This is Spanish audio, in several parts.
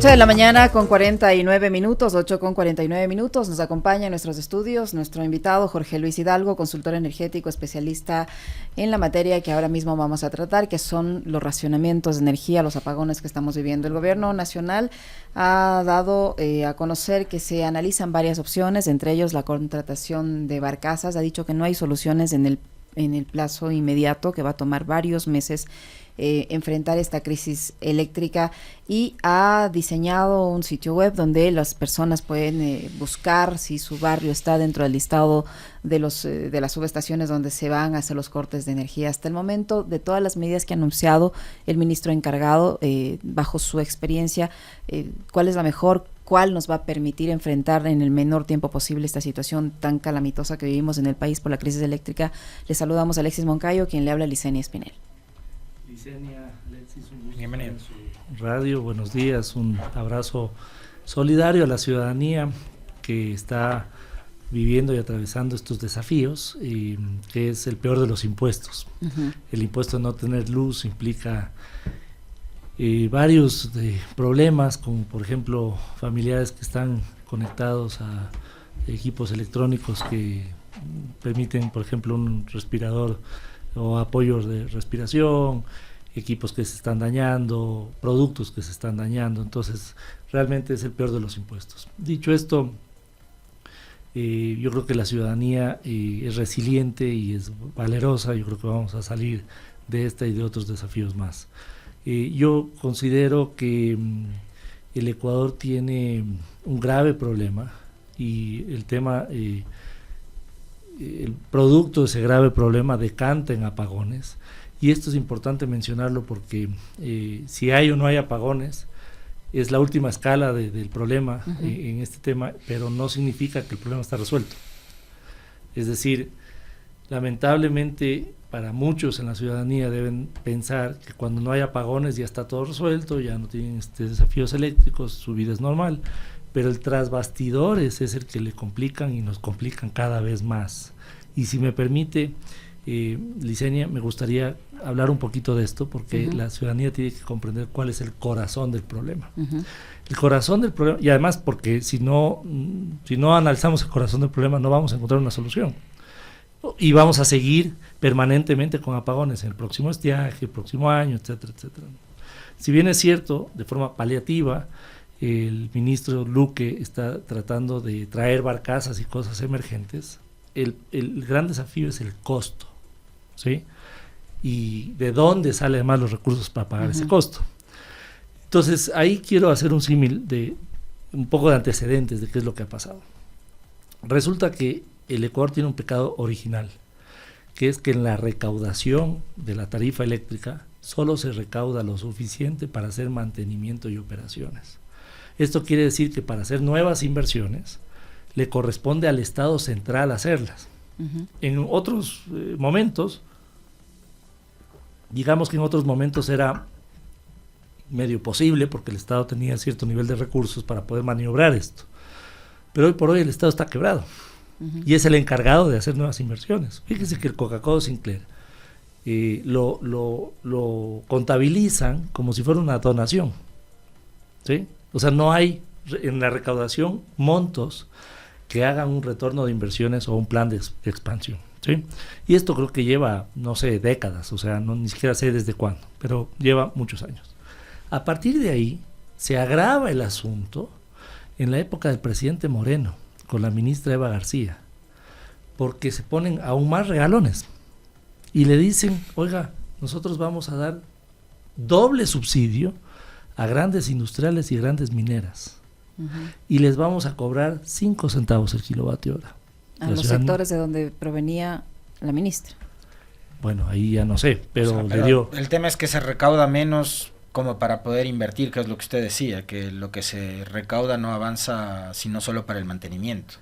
8 de la mañana con 49 minutos, 8 con 49 minutos. Nos acompaña en nuestros estudios nuestro invitado Jorge Luis Hidalgo, consultor energético, especialista en la materia que ahora mismo vamos a tratar, que son los racionamientos de energía, los apagones que estamos viviendo. El gobierno nacional ha dado a conocer que se analizan varias opciones, entre ellos la contratación de barcazas. Ha dicho que no hay soluciones en el plazo inmediato, que va a tomar varios meses enfrentar esta crisis eléctrica, y ha diseñado un sitio web donde las personas pueden buscar si su barrio está dentro del listado de las subestaciones donde se van a hacer los cortes de energía. Hasta el momento, de todas las medidas que ha anunciado el ministro encargado, bajo su experiencia, ¿cuál es la mejor? ¿Cuál nos va a permitir enfrentar en el menor tiempo posible esta situación tan calamitosa que vivimos en el país por la crisis eléctrica? Le saludamos a Alexis Moncayo, quien le habla a Licenia Espinel. Licenia, Alexis, un gusto. Bienvenido. En su radio, buenos días, un abrazo solidario a la ciudadanía que está viviendo y atravesando estos desafíos, que es el peor de los impuestos. Uh-huh. El impuesto de no tener luz implica varios problemas, como por ejemplo familiares que están conectados a equipos electrónicos que permiten, por ejemplo, un respirador o apoyos de respiración, equipos que se están dañando, productos que se están dañando. Entonces realmente es el peor de los impuestos. Dicho esto, yo creo que la ciudadanía es resiliente y es valerosa. Yo creo que vamos a salir de esta y de otros desafíos más. Yo considero que el Ecuador tiene un grave problema, y el tema, el producto de ese grave problema decanta en apagones, y esto es importante mencionarlo porque si hay o no hay apagones es la última escala del problema. Uh-huh. En este tema, pero no significa que el problema está resuelto. Es decir, lamentablemente para muchos en la ciudadanía deben pensar que cuando no hay apagones ya está todo resuelto, ya no tienen desafíos eléctricos, su vida es normal, pero el tras bastidores es el que le complican y nos complican cada vez más. Y si me permite, Licenia, me gustaría hablar un poquito de esto, porque uh-huh, la ciudadanía tiene que comprender cuál es el corazón del problema. Uh-huh. El corazón del problema, y además porque si no analizamos el corazón del problema no vamos a encontrar una solución. Y vamos a seguir permanentemente con apagones en el próximo estiaje, el próximo año, etcétera, etcétera. Si bien es cierto, de forma paliativa, el ministro Luque está tratando de traer barcazas y cosas emergentes, el gran desafío es el costo, ¿sí? Y de dónde salen además los recursos para pagar uh-huh, ese costo. Entonces ahí quiero hacer un símil de un poco de antecedentes de qué es lo que ha pasado. Resulta que el Ecuador tiene un pecado original, que es que en la recaudación de la tarifa eléctrica solo se recauda lo suficiente para hacer mantenimiento y operaciones. Esto quiere decir que para hacer nuevas inversiones le corresponde al Estado central hacerlas. Uh-huh. En otros momentos, digamos que en otros momentos era medio posible porque el Estado tenía cierto nivel de recursos para poder maniobrar esto. Pero hoy por hoy el Estado está quebrado. Uh-huh. Y es el encargado de hacer nuevas inversiones. Fíjense que el Coca-Cola Sinclair lo contabilizan como si fuera una donación, ¿sí? O sea, no hay en la recaudación montos que hagan un retorno de inversiones o un plan de expansión, ¿sí? Y esto creo que lleva, no sé, décadas, o sea, ni siquiera sé desde cuándo, pero lleva muchos años. A partir de ahí se agrava el asunto en la época del presidente Moreno, con la ministra Eva García, porque se ponen aún más regalones y le dicen, oiga, nosotros vamos a dar doble subsidio a grandes industriales y grandes mineras, uh-huh, y les vamos a cobrar 5 centavos el kilovatio hora. A los sectores de donde provenía la ministra. Bueno, ahí ya no sé, pero le dio. El tema es que se recauda menos como para poder invertir, que es lo que usted decía, que lo que se recauda no avanza sino solo para el mantenimiento.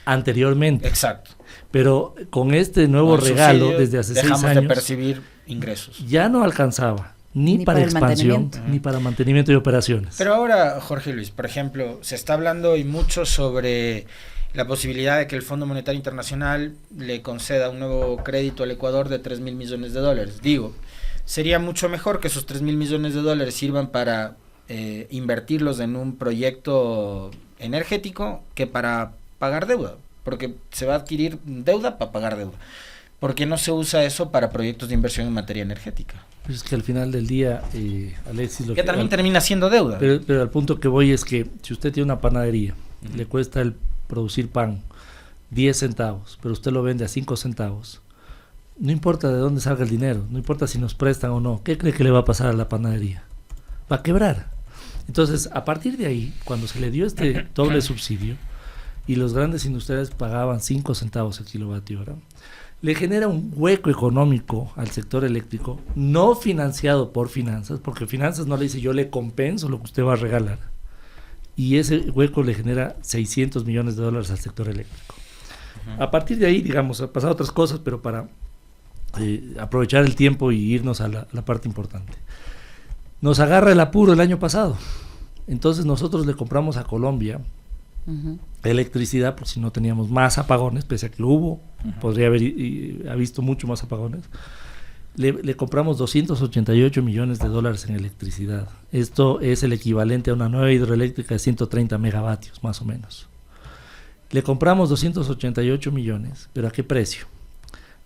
Anteriormente. Exacto. Pero con este nuevo regalo, desde hace 6 años, dejamos de percibir ingresos. Ya no alcanzaba ni para expansión, ni para mantenimiento y operaciones. Pero ahora, Jorge Luis, por ejemplo, se está hablando y mucho sobre la posibilidad de que el Fondo Monetario Internacional le conceda un nuevo crédito al Ecuador de $3,000 millones. Digo, sería mucho mejor que esos $3,000 millones sirvan para invertirlos en un proyecto energético que para pagar deuda, porque se va a adquirir deuda para pagar deuda. ¿Por qué no se usa eso para proyectos de inversión en materia energética? Pues es que al final del día, Alexis... que también termina siendo deuda. Pero al punto que voy es que si usted tiene una panadería, le cuesta el producir pan 10 centavos, pero usted lo vende a 5 centavos, no importa de dónde salga el dinero, no importa si nos prestan o no, ¿qué cree que le va a pasar a la panadería? Va a quebrar. Entonces, a partir de ahí, cuando se le dio este doble subsidio y los grandes industriales pagaban 5 centavos el kilovatio hora, le genera un hueco económico al sector eléctrico, no financiado por finanzas, porque finanzas no le dice yo le compenso lo que usted va a regalar, y ese hueco le genera $600 millones al sector eléctrico. A partir de ahí, digamos, ha pasado otras cosas, pero para aprovechar el tiempo y irnos a la parte importante. Nos agarra el apuro el año pasado, entonces nosotros le compramos a Colombia electricidad, por si no teníamos más apagones, pese a que lo hubo, podría haber visto mucho más apagones. Le compramos $288 millones en electricidad. Esto es el equivalente a una nueva hidroeléctrica de 130 megavatios, más o menos. Le compramos 288 millones, pero ¿a qué precio?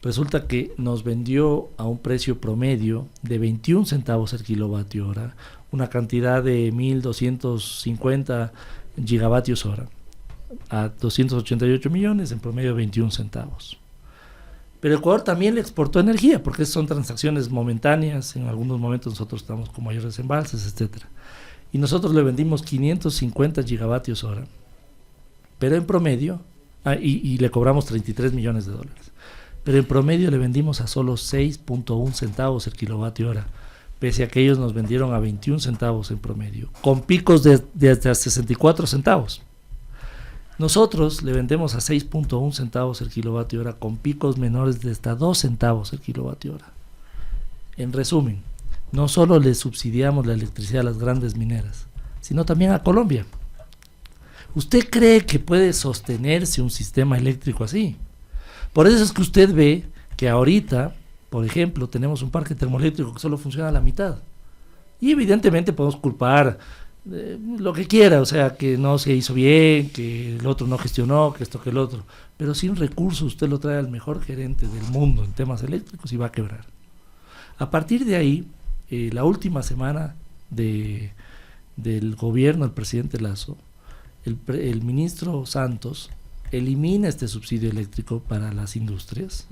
Resulta que nos vendió a un precio promedio de 21 centavos el kilovatio hora, una cantidad de 1.250 gigavatios hora, a 288 millones, en promedio 21 centavos. Pero Ecuador también le exportó energía, porque son transacciones momentáneas, en algunos momentos nosotros estamos con mayores embalses, etcétera. Y nosotros le vendimos 550 gigavatios hora, pero en promedio, y le cobramos $33 millones, pero en promedio le vendimos a solo 6.1 centavos el kilovatio hora, pese a que ellos nos vendieron a 21 centavos en promedio, con picos de hasta 64 centavos. Nosotros le vendemos a 6.1 centavos el kilovatio hora, con picos menores de hasta 2 centavos el kilovatio hora. En resumen, no solo le subsidiamos la electricidad a las grandes mineras, sino también a Colombia. ¿Usted cree que puede sostenerse un sistema eléctrico así? Por eso es que usted ve que ahorita, por ejemplo, tenemos un parque termoeléctrico que solo funciona a la mitad. Y evidentemente podemos culpar lo que quiera, o sea, que no se hizo bien, que el otro no gestionó, que esto, que el otro. Pero sin recursos usted lo trae al mejor gerente del mundo en temas eléctricos y va a quebrar. A partir de ahí, la última semana del gobierno del presidente Lasso, el ministro Santos elimina este subsidio eléctrico para las industrias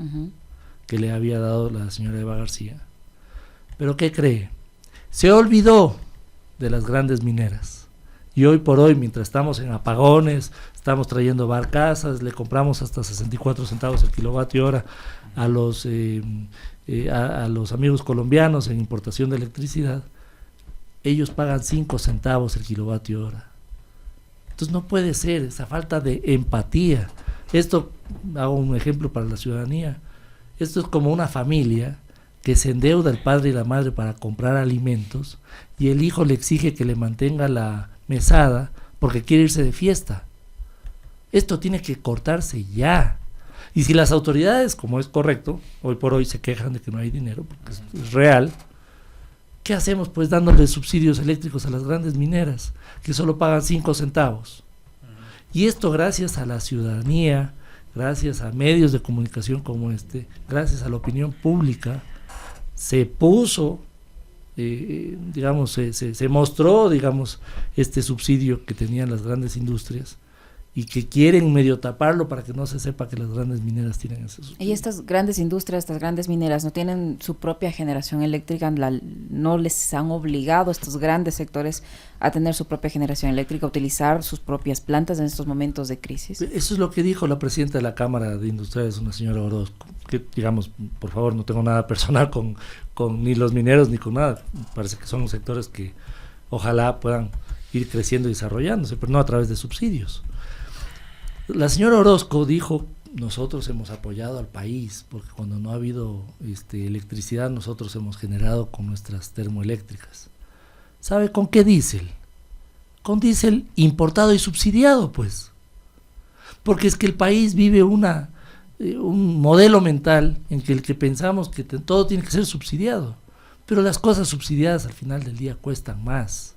que le había dado la señora Eva García. ¿Pero qué cree? Se olvidó de las grandes mineras. Y hoy por hoy, mientras estamos en apagones, estamos trayendo barcazas, le compramos hasta 64 centavos el kilovatio hora a los amigos colombianos en importación de electricidad. Ellos pagan 5 centavos el kilovatio hora. Entonces no puede ser esa falta de empatía. Esto, hago un ejemplo para la ciudadanía, esto es como una familia que se endeuda el padre y la madre para comprar alimentos y el hijo le exige que le mantenga la mesada porque quiere irse de fiesta. Esto tiene que cortarse ya. Y si las autoridades, como es correcto, hoy por hoy se quejan de que no hay dinero, porque es real, ¿qué hacemos? Pues dándole subsidios eléctricos a las grandes mineras, que solo pagan 5 centavos. Y esto gracias a la ciudadanía, gracias a medios de comunicación como este, gracias a la opinión pública, se puso, se mostró, este subsidio que tenían las grandes industrias y que quieren medio taparlo para que no se sepa que las grandes mineras tienen ese subsidio. Y estas grandes industrias, estas grandes mineras, ¿no tienen su propia generación eléctrica? ¿No les han obligado a estos grandes sectores a tener su propia generación eléctrica, a utilizar sus propias plantas en estos momentos de crisis? Eso es lo que dijo la presidenta de la Cámara de Industriales, una señora Orozco, que por favor, no tengo nada personal con ni los mineros ni con nada. Parece que son sectores que ojalá puedan ir creciendo y desarrollándose, pero no a través de subsidios. La señora Orozco dijo, nosotros hemos apoyado al país, porque cuando no ha habido electricidad, nosotros hemos generado con nuestras termoeléctricas. ¿Sabe con qué diésel? Con diésel importado y subsidiado, pues. Porque es que el país vive un modelo mental en que el que pensamos que todo tiene que ser subsidiado, pero las cosas subsidiadas al final del día cuestan más.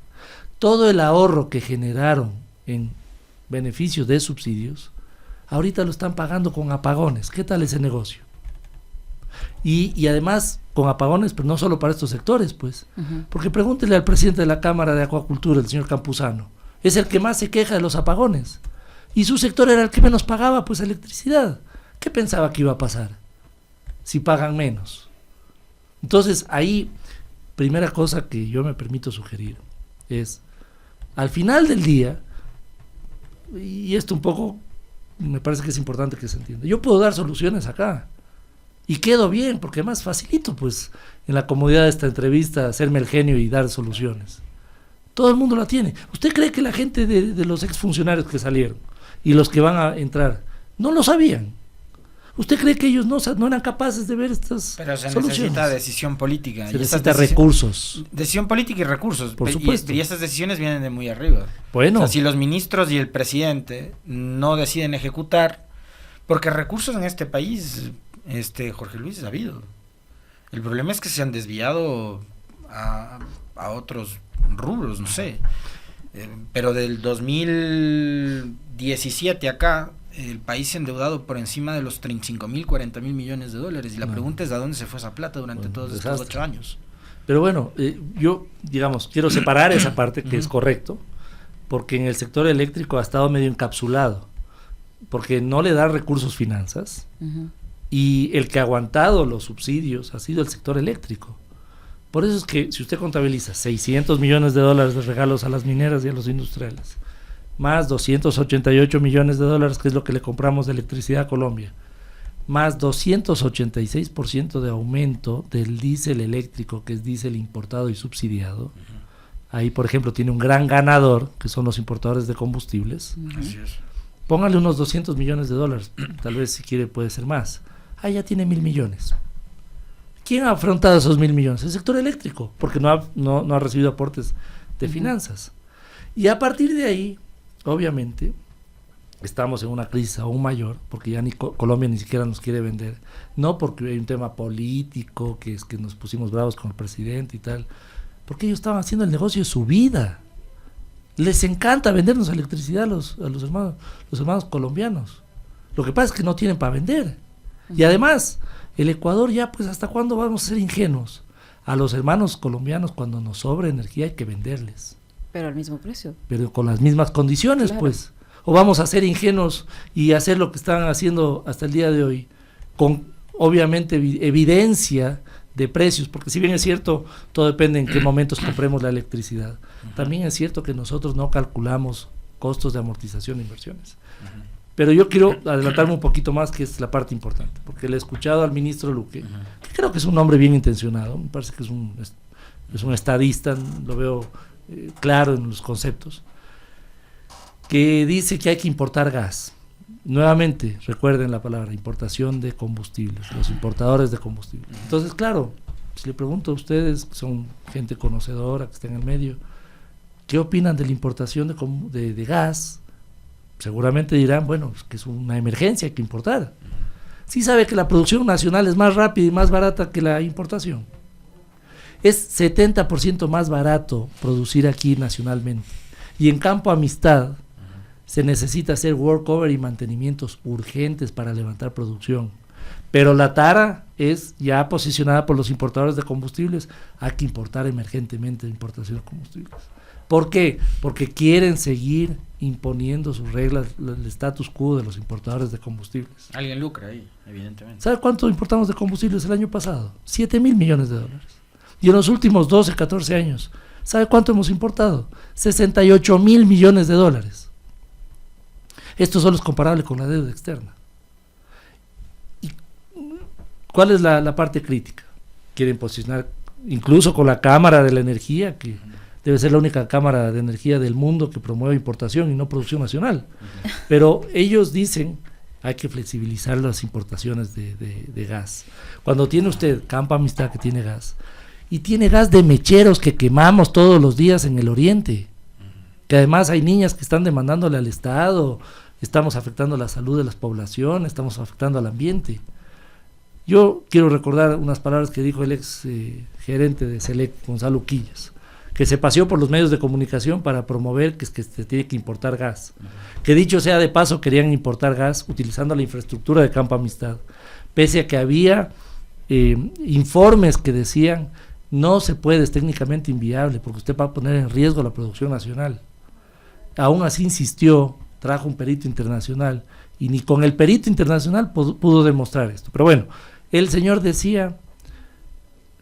todo el ahorro que generaron en beneficios de subsidios, ahorita lo están pagando con apagones. ¿Qué tal ese negocio? Y además con apagones, pero no solo para estos sectores, pues, porque pregúntele al presidente de la Cámara de Acuacultura, el señor Campuzano, es el que más se queja de los apagones, y su sector era el que menos pagaba, pues, electricidad. ¿Qué pensaba que iba a pasar si pagan menos? Entonces, ahí, primera cosa que yo me permito sugerir es, al final del día, y esto un poco me parece que es importante que se entienda, yo puedo dar soluciones acá, y quedo bien, porque además facilito, pues, en la comodidad de esta entrevista, hacerme el genio y dar soluciones. Todo el mundo la tiene. ¿Usted cree que la gente de los exfuncionarios que salieron y los que van a entrar no lo sabían? ¿Usted cree que ellos no eran capaces de ver estas soluciones? Pero se necesita decisión política. Se necesita recursos. Decisión política y recursos. Por supuesto. Y estas decisiones vienen de muy arriba. Bueno. O sea, si los ministros y el presidente no deciden ejecutar, porque recursos en este país, Jorge Luis, ha habido. El problema es que se han desviado a otros rubros, no sé. Pero del 2017 acá, el país se ha endeudado por encima de los 35.000, 40.000 millones de dólares. Y la pregunta es, ¿de dónde se fue esa plata durante todos estos 8 años? Pero bueno, yo, digamos, quiero separar esa parte que es correcto, porque en el sector eléctrico ha estado medio encapsulado, porque no le da recursos finanzas, y el que ha aguantado los subsidios ha sido el sector eléctrico. Por eso es que si usted contabiliza 600 millones de dólares de regalos a las mineras y a los industriales, más 288 millones de dólares, que es lo que le compramos de electricidad a Colombia, más 286% de aumento del diésel eléctrico, que es diésel importado y subsidiado. Ahí, por ejemplo, tiene un gran ganador, que son los importadores de combustibles. Así es. Póngale unos 200 millones de dólares, tal vez si quiere puede ser más. Ahí ya tiene 1.000 millones. ¿Quién ha afrontado esos 1.000 millones? El sector eléctrico, porque no ha recibido aportes de finanzas. Y a partir de ahí, obviamente, estamos en una crisis aún mayor, porque ya Colombia ni siquiera nos quiere vender, no porque hay un tema político, que es que nos pusimos bravos con el presidente y tal, porque ellos estaban haciendo el negocio de su vida. Les encanta vendernos electricidad a los hermanos colombianos. Lo que pasa es que no tienen para vender. Y además, el Ecuador ya, pues, ¿hasta cuándo vamos a ser ingenuos? A los hermanos colombianos, cuando nos sobra energía, hay que venderles. Pero al mismo precio. Pero con las mismas condiciones, claro. Pues. O vamos a ser ingenuos y hacer lo que están haciendo hasta el día de hoy, con, obviamente, evidencia de precios, porque si bien es cierto, todo depende en qué momentos compremos la electricidad. También es cierto que nosotros no calculamos costos de amortización de inversiones. Pero yo quiero adelantarme un poquito más, que es la parte importante, porque le he escuchado al ministro Luque, que creo que es un hombre bien intencionado, me parece que es un estadista, lo veo claro en los conceptos, que dice que hay que importar gas. Nuevamente, recuerden la palabra, importación de combustibles, los importadores de combustibles. Entonces, claro, si le pregunto a ustedes, que son gente conocedora, que está en el medio, ¿qué opinan de la importación de gas? Seguramente dirán, bueno, es que es una emergencia, hay que importar. Sí sabe que la producción nacional es más rápida y más barata que la importación. Es 70% más barato producir aquí nacionalmente. Y en Campo Amistad se necesita hacer workover y mantenimientos urgentes para levantar producción. Pero la tara es ya posicionada por los importadores de combustibles. Hay que importar emergentemente importación de combustibles. ¿Por qué? Porque quieren seguir imponiendo sus reglas, el status quo de los importadores de combustibles. Alguien lucra ahí, evidentemente. ¿Sabe cuánto importamos de combustibles el año pasado? 7.000 millones de dólares. Y en los últimos 12, 14 años, ¿sabe cuánto hemos importado? 68.000 millones de dólares. Esto solo es comparable con la deuda externa. ¿Y cuál es la parte crítica? Quieren posicionar, incluso con la Cámara de la Energía, que debe ser la única cámara de energía del mundo que promueve importación y no producción nacional. Pero ellos dicen, hay que flexibilizar las importaciones de gas. Cuando tiene usted Campo Amistad, que tiene gas, y tiene gas de mecheros que quemamos todos los días en el oriente, que además hay niñas que están demandándole al Estado, estamos afectando la salud de las poblaciones, estamos afectando al ambiente. Yo quiero recordar unas palabras que dijo el ex gerente de Selec, Gonzalo Quillas, que se paseó por los medios de comunicación para promover que se tiene que importar gas. Que dicho sea de paso, querían importar gas utilizando la infraestructura de Campo Amistad, pese a que había informes que decían no se puede, es técnicamente inviable porque usted va a poner en riesgo la producción nacional. Aún así insistió, trajo un perito internacional y ni con el perito internacional pudo demostrar esto. Pero bueno, el señor decía,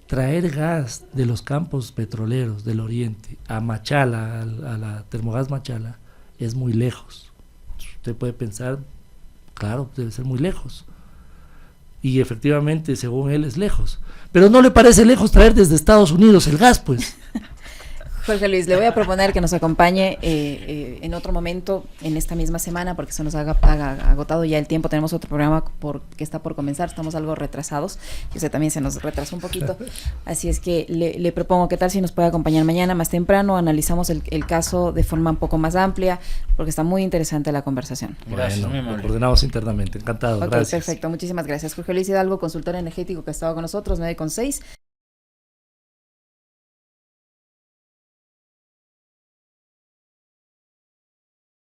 traer gas de los campos petroleros del oriente a Machala, a la Termogas Machala, es muy lejos. Usted puede pensar, claro, debe ser muy lejos. Y efectivamente, según él, es lejos. Pero no le parece lejos traer desde Estados Unidos el gas, pues. Jorge Luis, le voy a proponer que nos acompañe en otro momento, en esta misma semana, porque se nos ha agotado ya el tiempo. Tenemos otro programa que está por comenzar, estamos algo retrasados, y usted también se nos retrasó un poquito. Así es que le propongo, ¿qué tal si nos puede acompañar mañana más temprano? Analizamos el caso de forma un poco más amplia, porque está muy interesante la conversación. Gracias, bueno, lo coordinamos internamente, encantado. Ok, gracias. Perfecto, muchísimas gracias. Jorge Luis Hidalgo, consultor energético que ha estado con nosotros, 9:06.